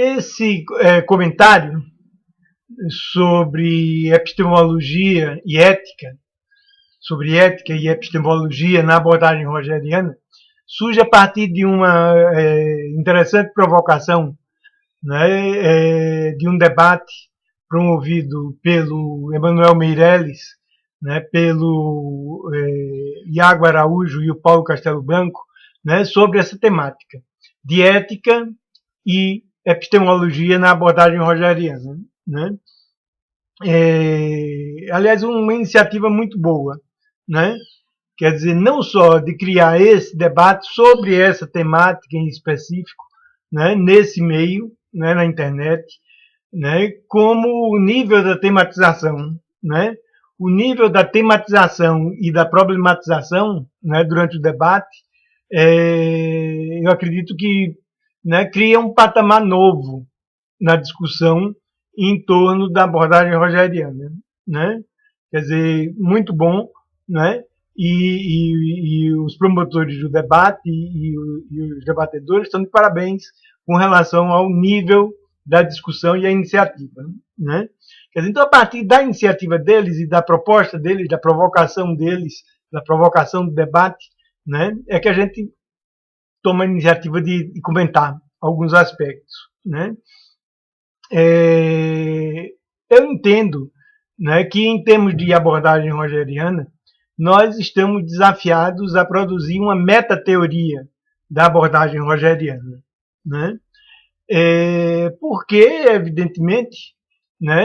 Esse comentário sobre epistemologia e ética, sobre ética e epistemologia na abordagem rogeriana, surge a partir de uma interessante provocação, né, de um debate promovido pelo Emanuel Meirelles, né, pelo Iago Araújo e o Paulo Castelo Branco, né, sobre essa temática de ética e epistemologia na abordagem rogeriana. Né? Aliás, uma iniciativa muito boa, né? Quer dizer, não só de criar esse debate sobre essa temática em específico, né, nesse meio, né, na internet, né, como o nível da tematização, né, o nível da tematização e da problematização, né, durante o debate, eu acredito que, né, cria um patamar novo na discussão em torno da abordagem rogeriana, né? Quer dizer, muito bom, né? E os promotores do debate e os debatedores estão de parabéns com relação ao nível da discussão e a iniciativa, né? Quer dizer, então, a partir da iniciativa deles e da proposta deles, da provocação deles, da provocação do debate, né, é que a gente toma a iniciativa de comentar alguns aspectos, né? Eu entendo, né, que em termos de abordagem rogeriana, nós estamos desafiados a produzir uma metateoria da abordagem rogeriana, né? Porque, evidentemente, né,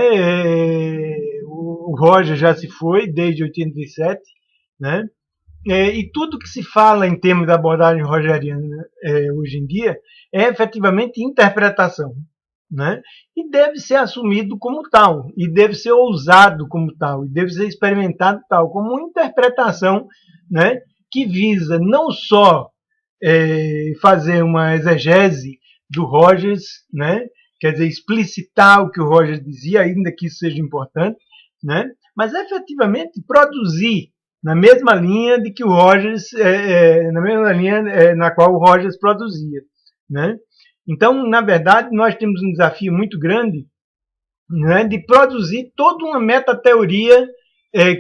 o Roger já se foi desde 87, né? E tudo que se fala em termos da abordagem rogeriana hoje em dia é efetivamente interpretação, né? E deve ser assumido como tal, e deve ser ousado como tal, e deve ser experimentado tal, como uma interpretação, né, que visa não só fazer uma exegese do Rogers, né, quer dizer, explicitar o que o Rogers dizia, ainda que isso seja importante, né, mas efetivamente produzir na mesma linha de que o Rogers, na mesma linha na qual o Rogers produzia, né? Então, na verdade, nós temos um desafio muito grande, né, de produzir toda uma metateoria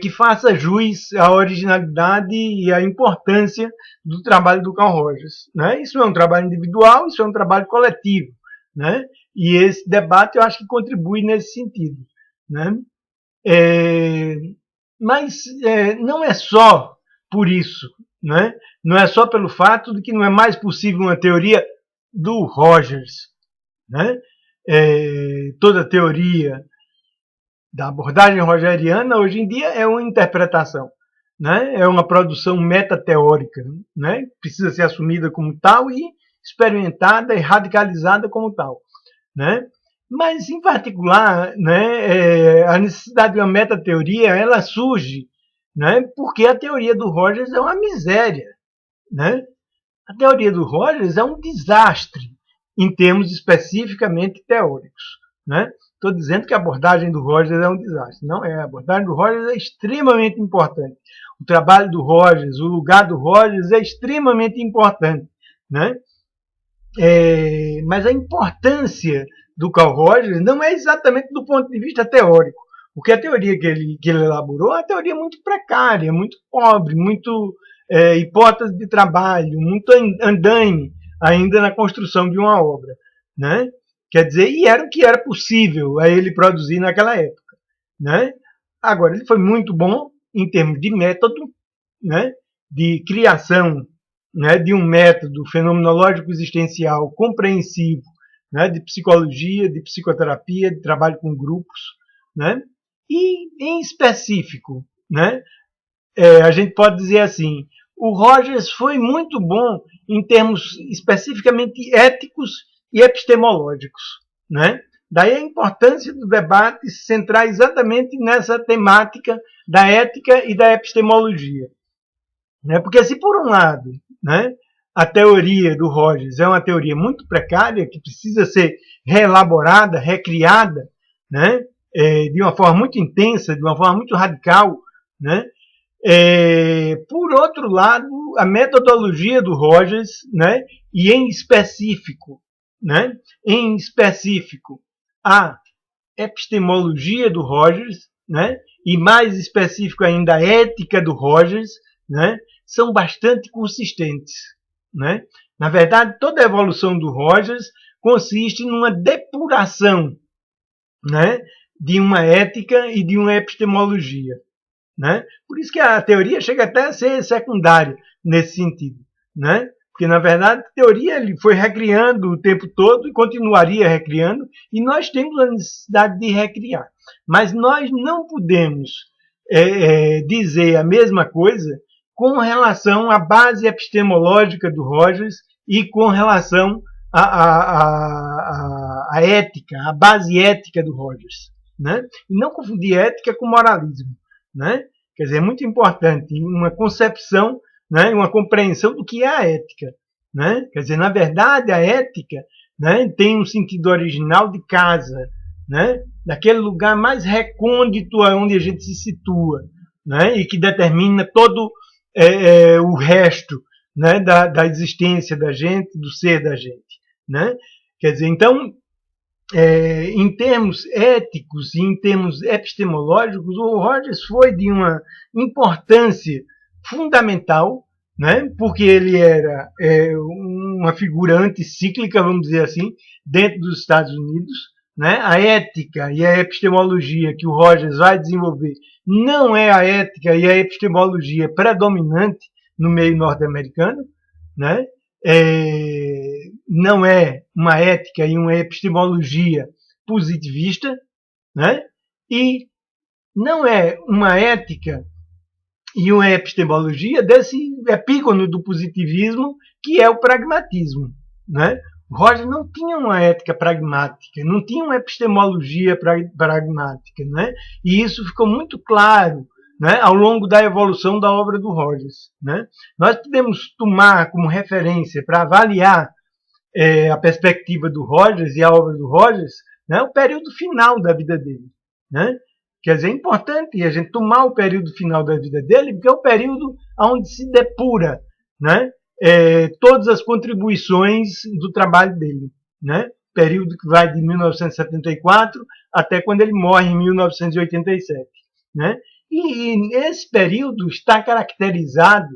que faça jus à originalidade e à importância do trabalho do Carl Rogers, né? Isso é um trabalho individual, isso é um trabalho coletivo, né? E esse debate eu acho que contribui nesse sentido, né? Mas não é só por isso, né? Não é só pelo fato de que não é mais possível uma teoria do Rogers, né? Toda a teoria da abordagem rogeriana hoje em dia é uma interpretação, né? É uma produção metateórica, né? Precisa ser assumida como tal e experimentada e radicalizada como tal, né? Mas, em particular, né, a necessidade de uma metateoria ela surge, né, porque a teoria do Rogers é uma miséria, né? A teoria do Rogers é um desastre em termos especificamente teóricos, né? Estou dizendo que a abordagem do Rogers é um desastre. Não é. A abordagem do Rogers é extremamente importante. O trabalho do Rogers, o lugar do Rogers é extremamente importante, né? Mas a importância do Carl Rogers não é exatamente do ponto de vista teórico. Porque a teoria que ele elaborou é uma teoria muito precária, muito pobre, muito hipótese de trabalho, muito andaime ainda na construção de uma obra, né? Quer dizer, e era o que era possível a ele produzir naquela época, né? Agora, ele foi muito bom em termos de método, né? De criação, né? De um método fenomenológico existencial compreensivo, né? De psicologia, de psicoterapia, de trabalho com grupos, né? E, em específico, né? A gente pode dizer assim, o Rogers foi muito bom em termos especificamente éticos e epistemológicos, né? Daí a importância do debate se centrar exatamente nessa temática da ética e da epistemologia, né? Porque se por um lado, né, a teoria do Rogers é uma teoria muito precária que precisa ser reelaborada, recriada, né, de uma forma muito intensa, de uma forma muito radical, né? Por outro lado, a metodologia do Rogers, né, e em específico, né? Em específico, a epistemologia do Rogers, né? E mais específico ainda, a ética do Rogers, né? São bastante consistentes, né? Na verdade, toda a evolução do Rogers consiste numa depuração, né? De uma ética e de uma epistemologia, né? Por isso que a teoria chega até a ser secundária nesse sentido, né? Porque, na verdade, a teoria ele foi recriando o tempo todo e continuaria recriando, e nós temos a necessidade de recriar. Mas nós não podemos dizer a mesma coisa com relação à base epistemológica do Rogers e com relação à ética, à base ética do Rogers, né? E não confundir ética com moralismo, né? Quer dizer, é muito importante uma concepção, né, uma compreensão do que é a ética, né? Quer dizer, na verdade, a ética, né, tem um sentido original de casa, né? Daquele lugar mais recôndito onde a gente se situa, né? E que determina todo o resto, né, da existência da gente, do ser da gente, né? Quer dizer, então, em termos éticos e em termos epistemológicos, o Rogers foi de uma importância fundamental, né? Porque ele era uma figura anticíclica, vamos dizer assim, dentro dos Estados Unidos, né? A ética e a epistemologia que o Rogers vai desenvolver não é a ética e a epistemologia predominante no meio norte-americano, né? Não é uma ética e uma epistemologia positivista, né? E não é uma ética e uma epistemologia desse epígono do positivismo que é o pragmatismo, né? Rogers não tinha uma ética pragmática, não tinha uma epistemologia pragmática, né? E isso ficou muito claro, né, ao longo da evolução da obra do Rogers, né? Nós podemos tomar como referência para avaliar a perspectiva do Rogers e a obra do Rogers, né, o período final da vida dele, né? Quer dizer, é importante a gente tomar o período final da vida dele, porque é o período onde se depura, né, todas as contribuições do trabalho dele, né? Período que vai de 1974 até quando ele morre em 1987, né? E esse período está caracterizado,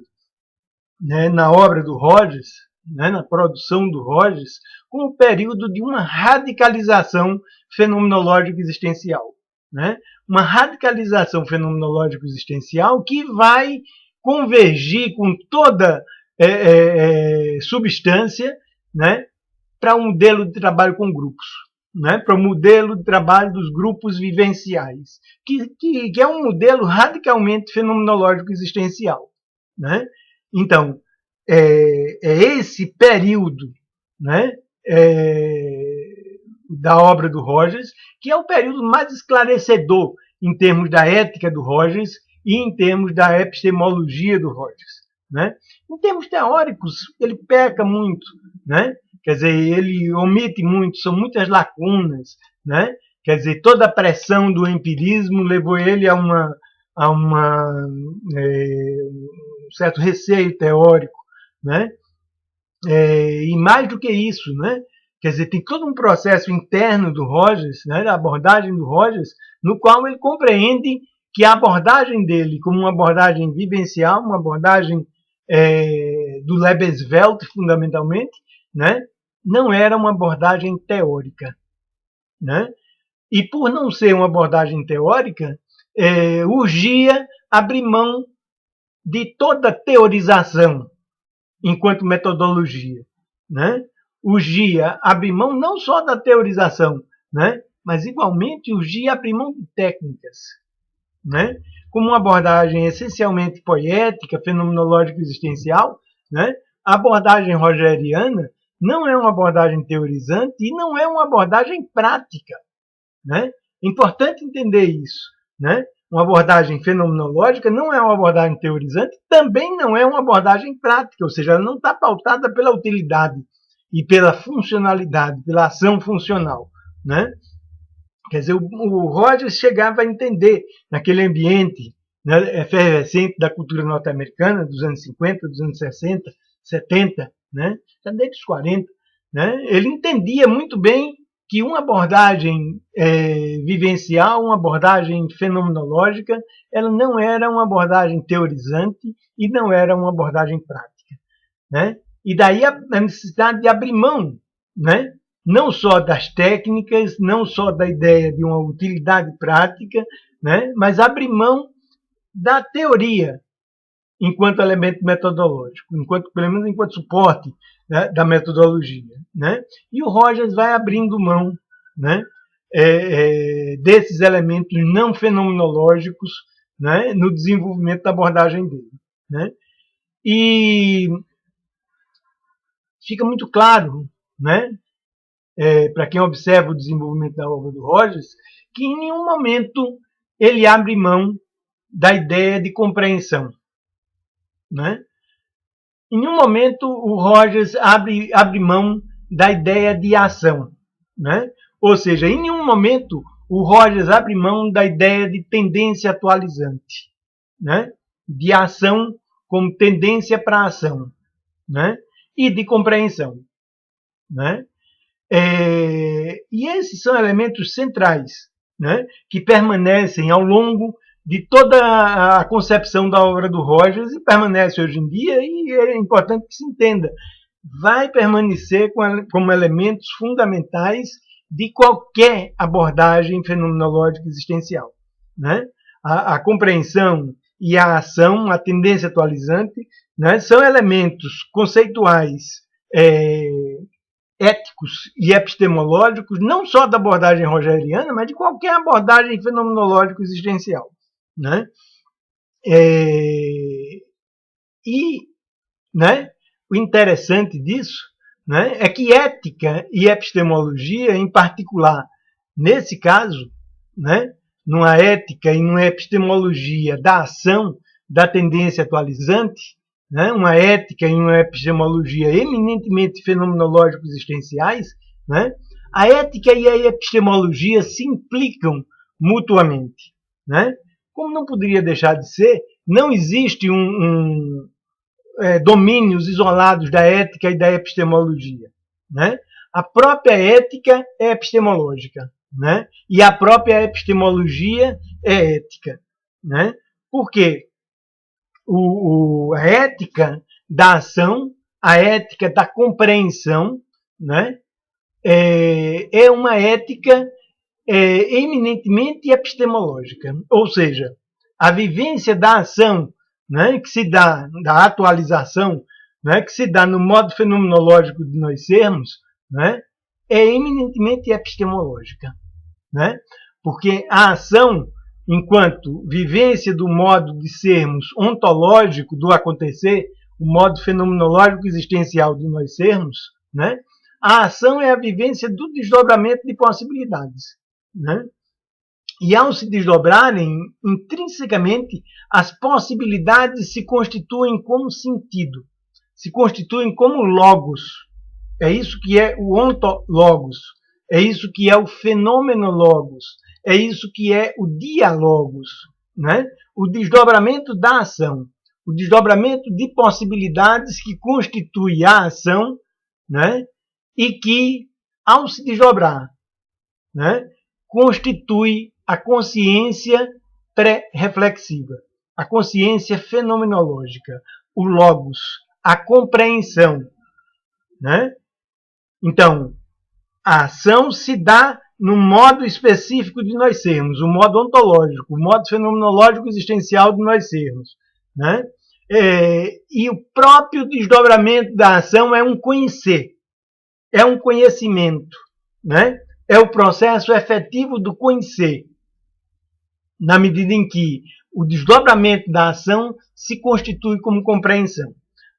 né, na obra do Rogers, né, na produção do Rogers, como o período de uma radicalização fenomenológica existencial, né? Uma radicalização fenomenológica existencial que vai convergir com toda substância, né, para um modelo de trabalho com grupos, né, para o modelo de trabalho dos grupos vivenciais, que é um modelo radicalmente fenomenológico existencial, né? Então, esse período, né, da obra do Rogers, que é o período mais esclarecedor em termos da ética do Rogers e em termos da epistemologia do Rogers, né? Em termos teóricos, ele peca muito, né? Quer dizer, ele omite muito, são muitas lacunas, né? Quer dizer, toda a pressão do empirismo levou ele a um certo receio teórico, né? E mais do que isso, né? Quer dizer, tem todo um processo interno do Rogers, né, da abordagem do Rogers, no qual ele compreende que a abordagem dele, como uma abordagem vivencial, uma abordagem do Lebenswelt, fundamentalmente, né, não era uma abordagem teórica, né? E por não ser uma abordagem teórica, urgia abrir mão de toda teorização enquanto metodologia, né? Urgia abrir mão não só da teorização, né, mas igualmente urgia abrir mão de técnicas, né? Como uma abordagem essencialmente poética, fenomenológica existencial, né? A abordagem rogeriana não é uma abordagem teorizante e não é uma abordagem prática, né? É importante entender isso, né? Uma abordagem fenomenológica não é uma abordagem teorizante, também não é uma abordagem prática, ou seja, ela não está pautada pela utilidade e pela funcionalidade, pela ação funcional, né? Quer dizer, o Rogers chegava a entender, naquele ambiente, né, efervescente da cultura norte-americana, dos anos 50, dos anos 60, 70, né, desde os 40, né? Ele entendia muito bem que uma abordagem vivencial, uma abordagem fenomenológica, ela não era uma abordagem teorizante e não era uma abordagem prática, né? E daí a necessidade de abrir mão, né? Não só das técnicas, não só da ideia de uma utilidade prática, né? Mas abrir mão da teoria enquanto elemento metodológico, pelo menos enquanto suporte, né, da metodologia, né? E o Rogers vai abrindo mão, né, desses elementos não fenomenológicos, né, no desenvolvimento da abordagem dele, né? E fica muito claro, né, para quem observa o desenvolvimento da obra do Rogers, que em nenhum momento ele abre mão da ideia de compreensão, né? Em nenhum momento o Rogers abre mão da ideia de ação, né? Ou seja, em nenhum momento o Rogers abre mão da ideia de tendência atualizante, né? De ação como tendência para a ação, né? E de compreensão, né? E esses são elementos centrais, né? Que permanecem ao longo de toda a concepção da obra do Rogers e permanece hoje em dia, e é importante que se entenda, vai permanecer como elementos fundamentais de qualquer abordagem fenomenológica existencial, né? A compreensão e a ação, a tendência atualizante, né, são elementos conceituais éticos e epistemológicos, não só da abordagem rogeriana, mas de qualquer abordagem fenomenológica existencial, né? E, né, o interessante disso, né, é que ética e epistemologia, em particular, nesse caso, né, numa ética e numa epistemologia da ação, da tendência atualizante, né, uma ética e uma epistemologia eminentemente fenomenológico-existenciais, né, a ética e a epistemologia se implicam mutuamente, né? Como não poderia deixar de ser, não existe domínios isolados da ética e da epistemologia, né? A própria ética é epistemológica, né? E a própria epistemologia é ética, né? Por quê? A ética da ação, a ética da compreensão, né? É uma ética eminentemente epistemológica, ou seja, a vivência da ação, né, que se dá, da atualização, né, que se dá no modo fenomenológico de nós sermos, né, é eminentemente epistemológica, né? Porque a ação, enquanto vivência do modo de sermos ontológico do acontecer, o modo fenomenológico existencial de nós sermos, né, a ação é a vivência do desdobramento de possibilidades, né? E ao se desdobrarem intrinsecamente, as possibilidades se constituem como sentido, se constituem como logos. É isso que é o ontologos, é isso que é o fenomenologos, é isso que é o dialogos, né? O desdobramento da ação, o desdobramento de possibilidades que constitui a ação, né? E que, ao se desdobrar, né, constitui a consciência pré-reflexiva, a consciência fenomenológica, o logos, a compreensão, né? Então, a ação se dá no modo específico de nós sermos, o modo ontológico, o modo fenomenológico existencial de nós sermos, né? E o próprio desdobramento da ação é um conhecer, é um conhecimento, né? É o processo efetivo do conhecer, na medida em que o desdobramento da ação se constitui como compreensão.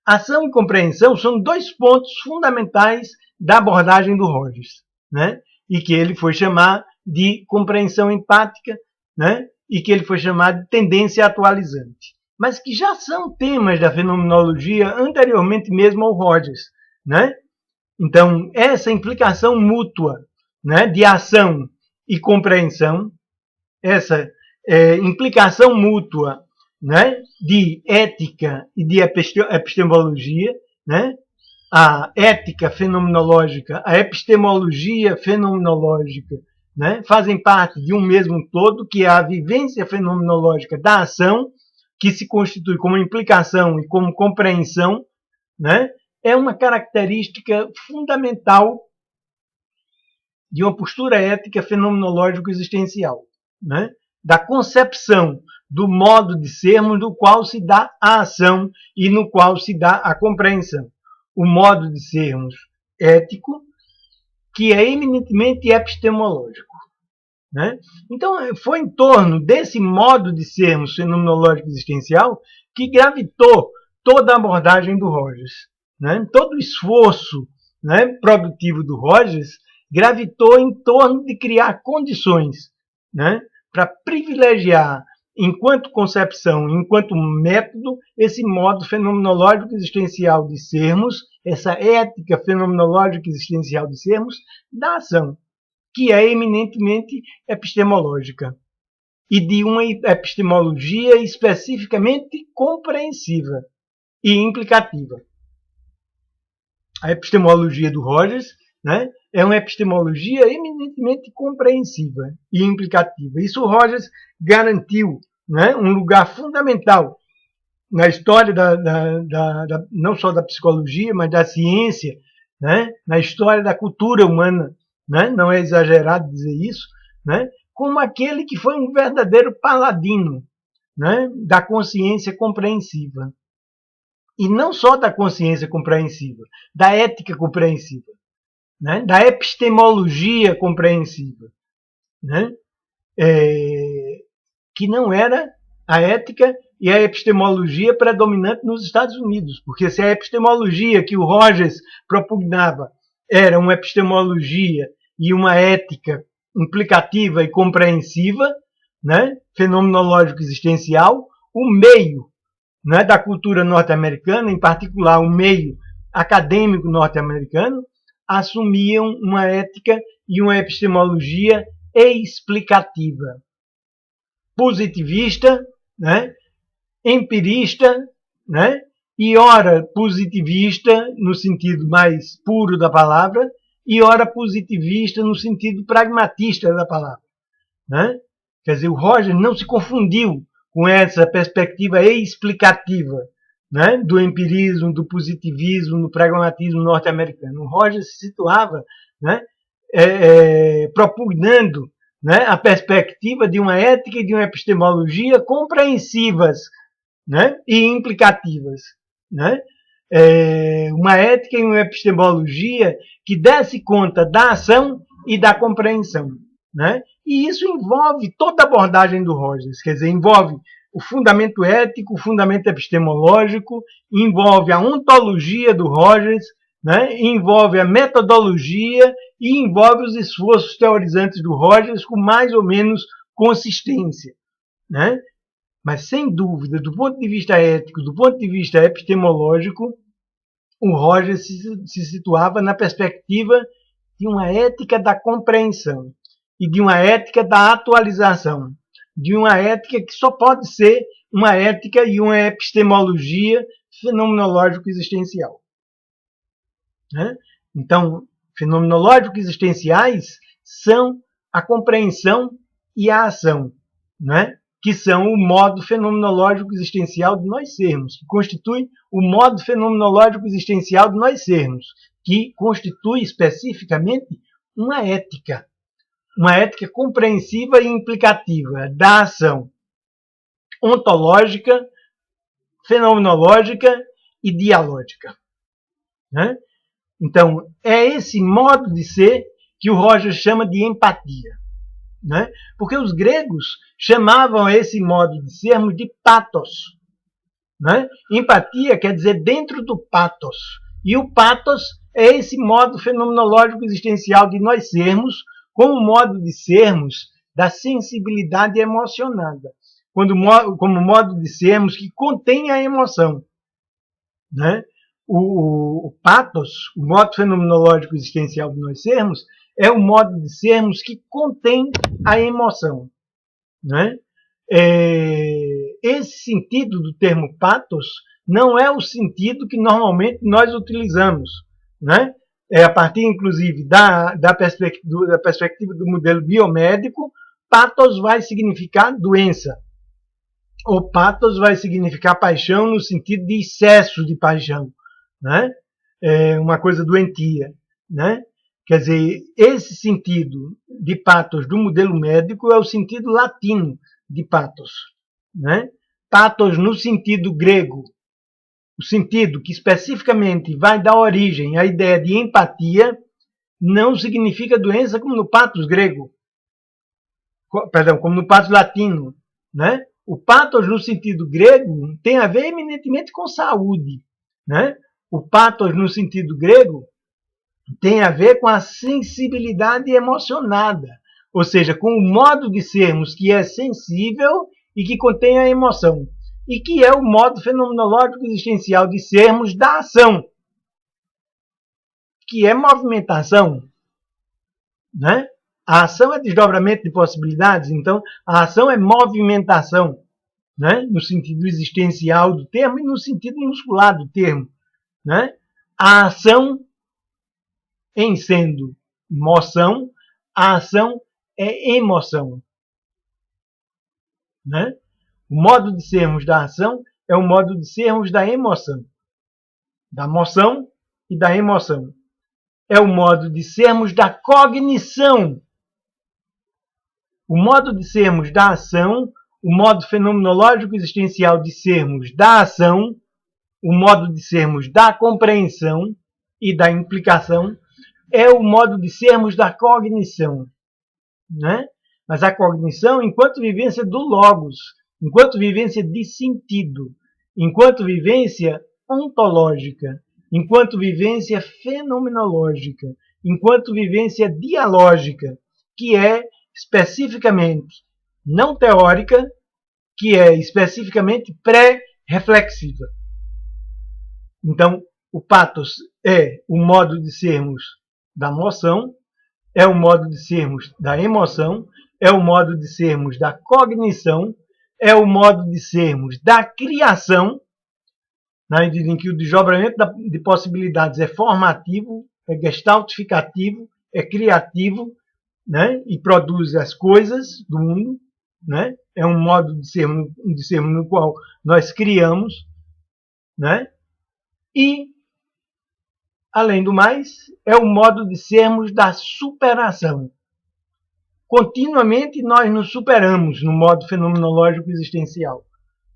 Ação e compreensão são dois pontos fundamentais da abordagem do Rogers, né? E que ele foi chamar de compreensão empática, né? E que ele foi chamar de tendência atualizante, mas que já são temas da fenomenologia anteriormente mesmo ao Rogers, né? Então, essa implicação mútua, né, de ação e compreensão, essa implicação mútua, né, de ética e de epistemologia, né, a ética fenomenológica, a epistemologia fenomenológica, né, fazem parte de um mesmo todo, que é a vivência fenomenológica da ação, que se constitui como implicação e como compreensão, né, é uma característica fundamental de uma postura ética fenomenológico-existencial, né, da concepção do modo de sermos do qual se dá a ação e no qual se dá a compreensão. O modo de sermos ético, que é eminentemente epistemológico. Né? Então, foi em torno desse modo de sermos fenomenológico-existencial que gravitou toda a abordagem do Rogers. Né? Todo o esforço, né, produtivo do Rogers gravitou em torno de criar condições, né, para privilegiar, enquanto concepção, enquanto método, esse modo fenomenológico existencial de sermos, essa ética fenomenológica existencial de sermos, da ação, que é eminentemente epistemológica, e de uma epistemologia especificamente compreensiva e implicativa. A epistemologia do Rogers, né, é uma epistemologia eminentemente compreensiva e implicativa. Isso o Rogers garantiu, né, um lugar fundamental na história não só da psicologia, mas da ciência, né, na história da cultura humana, né, não é exagerado dizer isso, né, como aquele que foi um verdadeiro paladino, né, da consciência compreensiva. E não só da consciência compreensiva, da ética compreensiva, né, da epistemologia compreensiva, né, que não era a ética e a epistemologia predominante nos Estados Unidos, porque se a epistemologia que o Rogers propugnava era uma epistemologia e uma ética implicativa e compreensiva, né, fenomenológico existencial, o meio, né, da cultura norte-americana, em particular o meio acadêmico norte-americano, assumiam uma ética e uma epistemologia explicativa, positivista, né, empirista, né, e ora positivista no sentido mais puro da palavra, e ora positivista no sentido pragmatista da palavra. Né? Quer dizer, o Roger não se confundiu com essa perspectiva explicativa, né, do empirismo, do positivismo, do pragmatismo norte-americano. O Roger se situava, né, propugnando, né, a perspectiva de uma ética e de uma epistemologia compreensivas, né, e implicativas. Né? Uma ética e uma epistemologia que desse conta da ação e da compreensão. Né? E isso envolve toda a abordagem do Rogers, quer dizer, envolve o fundamento ético, o fundamento epistemológico, envolve a ontologia do Rogers, né? Envolve a metodologia e envolve os esforços teorizantes do Rogers com mais ou menos consistência. Né? Mas, sem dúvida, do ponto de vista ético, do ponto de vista epistemológico, o Rogers se situava na perspectiva de uma ética da compreensão e de uma ética da atualização, de uma ética que só pode ser uma ética e uma epistemologia fenomenológico-existencial. Né? Então, fenomenológico-existenciais são a compreensão e a ação, né? Que são o modo fenomenológico existencial de nós sermos, que constitui o modo fenomenológico existencial de nós sermos, que constitui especificamente uma ética compreensiva e implicativa da ação ontológica, fenomenológica e dialógica. Né? Então, é esse modo de ser que o Rogers chama de empatia. Né? Porque os gregos chamavam esse modo de sermos de pathos. Né? Empatia quer dizer dentro do pathos. E o pathos é esse modo fenomenológico existencial de nós sermos, como modo de sermos da sensibilidade emocionada, como modo de sermos que contém a emoção. Né? O pathos, o modo fenomenológico existencial de nós sermos, é o modo de sermos que contém a emoção. Né? Esse sentido do termo pathos não é o sentido que normalmente nós utilizamos, né? A partir, inclusive, da perspectiva do modelo biomédico, pathos vai significar doença. O pathos vai significar paixão no sentido de excesso de paixão, né? Uma coisa doentia, né? Quer dizer, esse sentido de pathos do modelo médico é o sentido latino de pathos, né? Pathos no sentido grego, o sentido que especificamente vai dar origem à ideia de empatia, não significa doença como no pathos grego, perdão, como no pathos latino, né? O pathos no sentido grego tem a ver eminentemente com saúde, né? O pathos no sentido grego tem a ver com a sensibilidade emocionada, ou seja, com o modo de sermos que é sensível e que contém a emoção, e que é o modo fenomenológico existencial de sermos da ação, que é movimentação, né? A ação é desdobramento de possibilidades, então a ação é movimentação, né? No sentido existencial do termo e no sentido muscular do termo, né? A ação, em sendo moção, a ação é emoção, né? O modo de sermos da ação é o modo de sermos da emoção, da moção e da emoção. É o modo de sermos da cognição. O modo de sermos da ação, o modo fenomenológico existencial de sermos da ação, o modo de sermos da compreensão e da implicação, é o modo de sermos da cognição, né? Mas a cognição enquanto vivência do logos, enquanto vivência de sentido, enquanto vivência ontológica, enquanto vivência fenomenológica, enquanto vivência dialógica, que é especificamente não teórica, que é especificamente pré-reflexiva. Então, o pathos é o modo de sermos da moção, é o modo de sermos da emoção, é o modo de sermos da cognição, é o modo de sermos da criação, na medida em que o desdobramento de possibilidades é formativo, é gestaltificativo, é criativo, né? E produz as coisas do mundo, né? É um modo de sermos no qual nós criamos, né? E, além do mais, é o modo de sermos da superação. Continuamente nós nos superamos no modo fenomenológico existencial,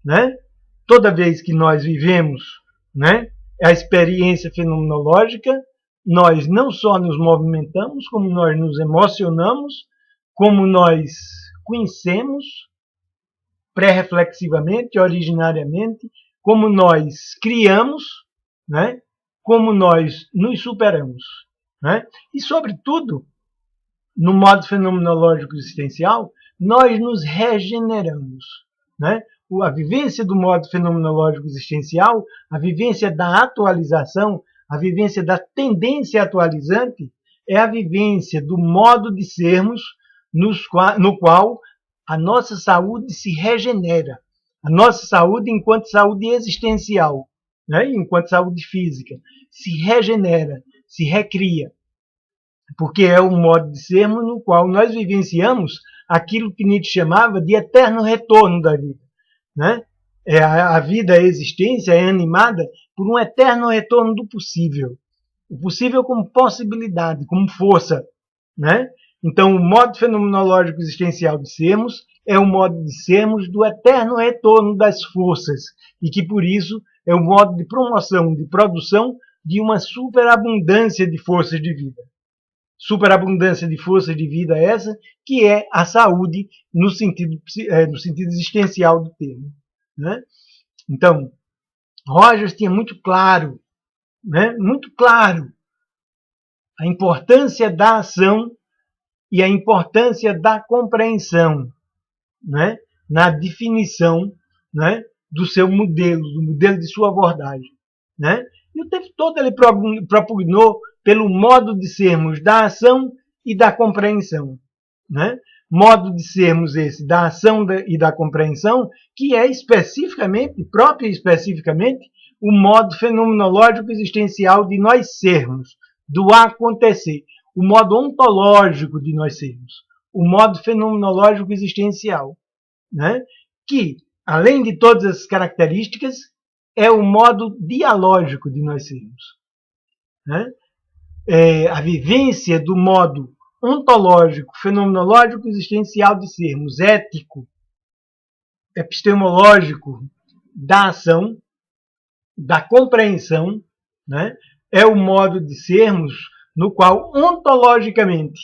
né? Toda vez que nós vivemos, né, a experiência fenomenológica, nós não só nos movimentamos, como nós nos emocionamos, como nós conhecemos pré-reflexivamente, originariamente, como nós criamos, né, como nós nos superamos, né? E, sobretudo, no modo fenomenológico existencial, nós nos regeneramos, né? A vivência do modo fenomenológico existencial, a vivência da atualização, a vivência da tendência atualizante, é a vivência do modo de sermos no qual a nossa saúde se regenera. A nossa saúde, enquanto saúde existencial, né? Enquanto saúde física, se regenera, se recria. Porque é o modo de sermos no qual nós vivenciamos aquilo que Nietzsche chamava de eterno retorno da vida, né? A vida, a existência é animada por um eterno retorno do possível. O possível como possibilidade, como força, né? Então, o modo fenomenológico existencial de sermos é o modo de sermos do eterno retorno das forças e que, por isso, é o modo de promoção, de produção de uma superabundância de forças de vida. Superabundância de forças de vida essa, que é a saúde no sentido existencial do termo, né? Então, Rogers tinha muito claro, né? Muito claro, a importância da ação e a importância da compreensão, né? Na definição, né, do seu modelo, do modelo de sua abordagem, né? E o tempo todo ele propugnou pelo modo de sermos da ação e da compreensão, né? Modo de sermos esse da ação e da compreensão, que é especificamente, próprio e especificamente, o modo fenomenológico existencial de nós sermos, do acontecer, o modo ontológico de nós sermos, o modo fenomenológico existencial, né? Que, além de todas essas características, é o modo dialógico de nós sermos, né? A vivência do modo ontológico, fenomenológico, existencial de sermos, ético, epistemológico da ação, da compreensão, né? É o modo de sermos no qual, ontologicamente,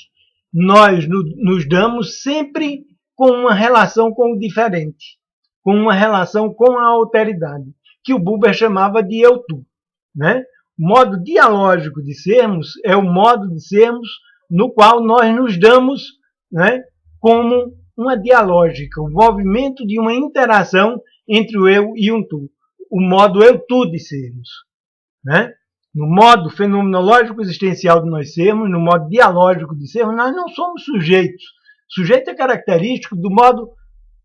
nós nos damos sempre com uma relação com o diferente, com uma relação com a alteridade, que o Buber chamava de eu-tu, né? O modo dialógico de sermos é o modo de sermos no qual nós nos damos, né, como uma dialógica, o movimento de uma interação entre o eu e um tu, o modo eu-tu de sermos, né? No modo fenomenológico existencial de nós sermos, no modo dialógico de sermos, nós não somos sujeitos. Sujeito é característico do modo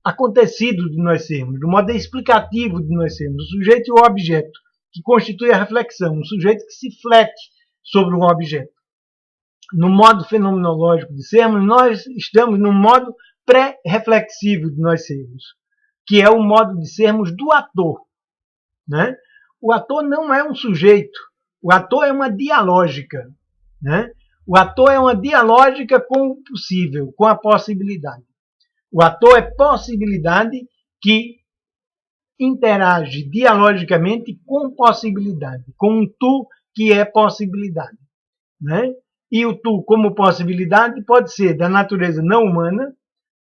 acontecido de nós sermos, do modo explicativo de nós sermos, o sujeito e o objeto, que constitui a reflexão, um sujeito que se flete sobre um objeto. No modo fenomenológico de sermos, nós estamos no modo pré-reflexivo de nós sermos, que é o modo de sermos do ator, né? O ator não é um sujeito, o ator é uma dialógica, né? O ator é uma dialógica com o possível, com a possibilidade. O ator é possibilidade que interage dialogicamente com possibilidade, com um tu que é possibilidade, né? E o tu como possibilidade pode ser da natureza não humana,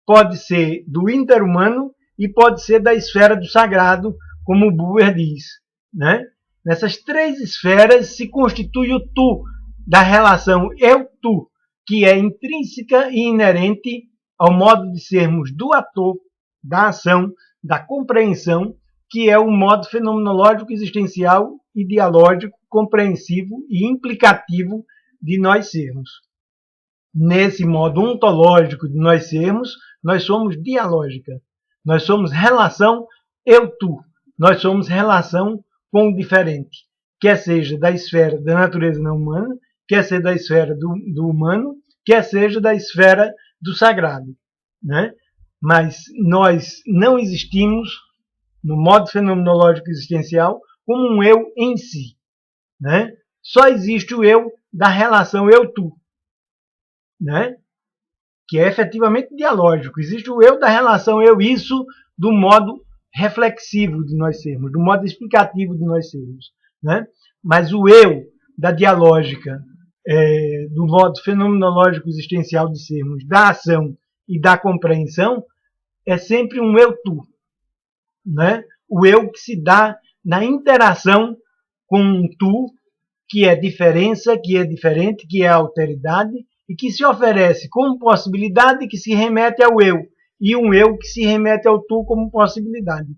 pode ser do interhumano e pode ser da esfera do sagrado, como o Buber diz, né? Nessas três esferas se constitui o tu da relação eu-tu, que é intrínseca e inerente ao modo de sermos do ator, da ação, da compreensão, que é o modo fenomenológico, existencial e dialógico, compreensivo e implicativo de nós sermos. Nesse modo ontológico de nós sermos, nós somos dialógica. Nós somos relação eu-tu. Nós somos relação com o diferente. Quer seja da esfera da natureza não humana, quer seja da esfera do humano, quer seja da esfera do sagrado, né? Mas nós não existimos no modo fenomenológico existencial como um eu em si, né? Só existe o eu da relação eu-tu, né? Que é efetivamente dialógico. Existe o eu da relação eu-isso do modo reflexivo de nós sermos, do modo explicativo de nós sermos, né? Mas o eu da dialógica, do modo fenomenológico existencial de sermos, da ação e da compreensão, é sempre um eu-tu, né? O eu que se dá na interação com um tu, que é diferença, que é diferente, que é alteridade, e que se oferece como possibilidade que se remete ao eu, e um eu que se remete ao tu como possibilidade,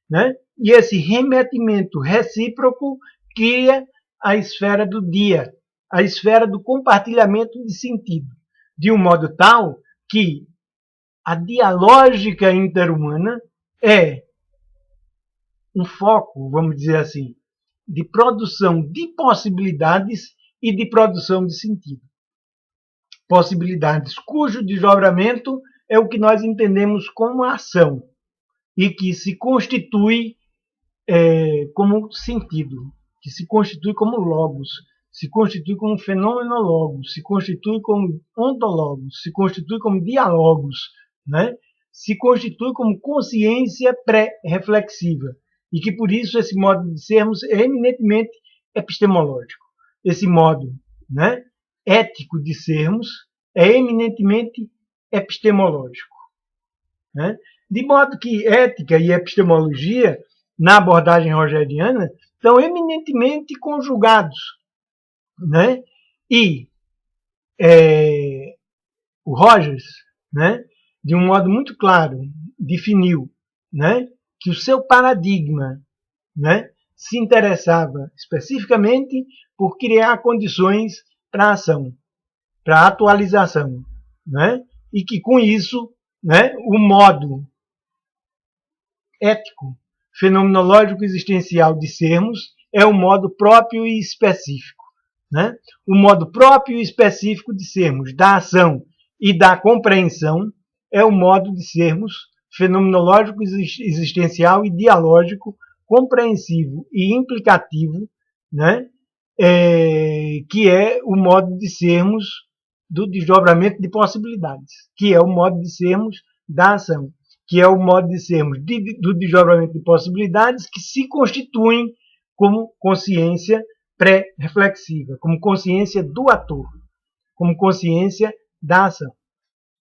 né? E esse remetimento recíproco cria a esfera do dia, a esfera do compartilhamento de sentido, de um modo tal que a dialógica interhumana é um foco, vamos dizer assim, de produção de possibilidades e de produção de sentido. Possibilidades cujo desdobramento é o que nós entendemos como ação e que se constitui como sentido, que se constitui como logos, se constitui como fenomenologos, se constitui como ontologos, se constitui como diálogos, né? Se constitui como consciência pré-reflexiva e que por isso esse modo de sermos é eminentemente epistemológico. Esse modo, né, ético de sermos é eminentemente epistemológico, né? De modo que ética e epistemologia, na abordagem rogeriana, estão eminentemente conjugados, né? E o Rogers, né, de um modo muito claro, definiu, né, que o seu paradigma, né, se interessava especificamente por criar condições para a ação, para a atualização, né? E que com isso, né, o modo ético, fenomenológico existencial de sermos é o modo próprio e específico, né? O modo próprio e específico de sermos da ação e da compreensão é o modo de sermos fenomenológico, existencial e dialógico, compreensivo e implicativo, né? Que é o modo de sermos do desdobramento de possibilidades, que é o modo de sermos da ação, que é o modo de sermos do desdobramento de possibilidades que se constituem como consciência pré-reflexiva, como consciência do ator, como consciência da ação.